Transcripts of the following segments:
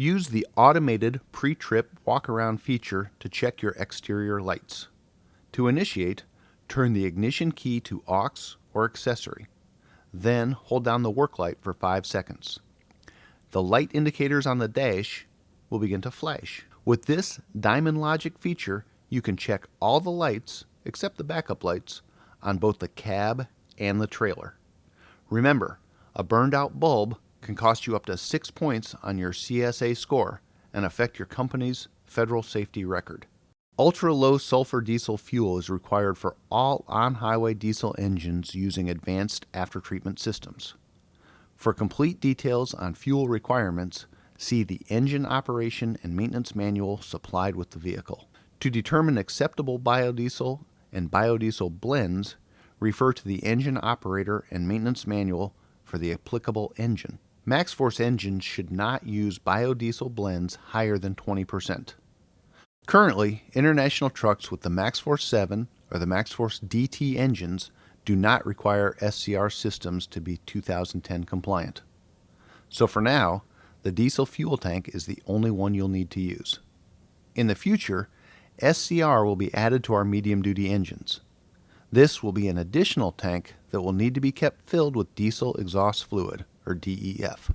Use the automated pre-trip walk-around feature to check your exterior lights. To initiate, turn the ignition key to aux or accessory. Then hold down the work light for 5 seconds. The light indicators on the dash will begin to flash. With this Diamond Logic feature, you can check all the lights, except the backup lights, on both the cab and the trailer. Remember, a burned out bulb can cost you up to 6 points on your CSA score and affect your company's federal safety record. Ultra-low sulfur diesel fuel is required for all on-highway diesel engines using advanced aftertreatment systems. For complete details on fuel requirements, see the Engine Operation and Maintenance Manual supplied with the vehicle. To determine acceptable biodiesel and biodiesel blends, refer to the Engine Operator and Maintenance Manual for the applicable engine. MaxxForce engines should not use biodiesel blends higher than 20%. Currently, international trucks with the MaxxForce 7 or the MaxxForce DT engines do not require SCR systems to be 2010 compliant. So for now, the diesel fuel tank is the only one you'll need to use. In the future, SCR will be added to our medium-duty engines. This will be an additional tank that will need to be kept filled with diesel exhaust fluid, or DEF.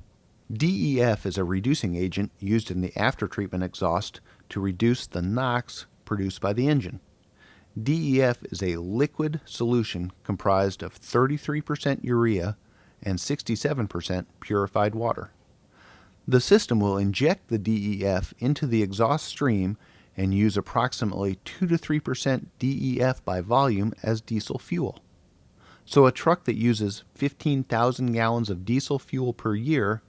DEF is a reducing agent used in the aftertreatment exhaust to reduce the NOx produced by the engine. DEF is a liquid solution comprised of 33% urea and 67% purified water. The system will inject the DEF into the exhaust stream and use approximately 2 to 3% DEF by volume as diesel fuel. So a truck that uses 15,000 gallons of diesel fuel per year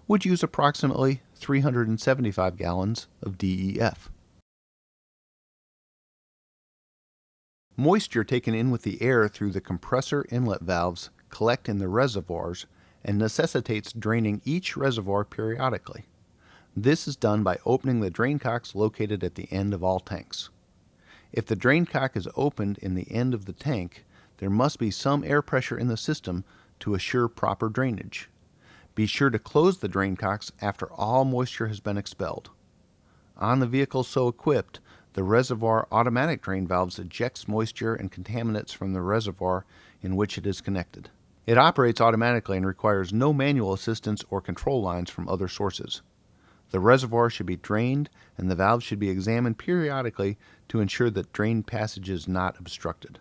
would use approximately 375 gallons of DEF. Moisture taken in with the air through the compressor inlet valves collect in the reservoirs and necessitates draining each reservoir periodically. This is done by opening the drain cocks located at the end of all tanks. If the drain cock is opened in the end of the tank, there must be some air pressure in the system to assure proper drainage. Be sure to close the drain cocks after all moisture has been expelled. On the vehicle so equipped, the reservoir automatic drain valves ejects moisture and contaminants from the reservoir in which it is connected. It operates automatically and requires no manual assistance or control lines from other sources. The reservoir should be drained and the valve should be examined periodically to ensure that drain passage is not obstructed.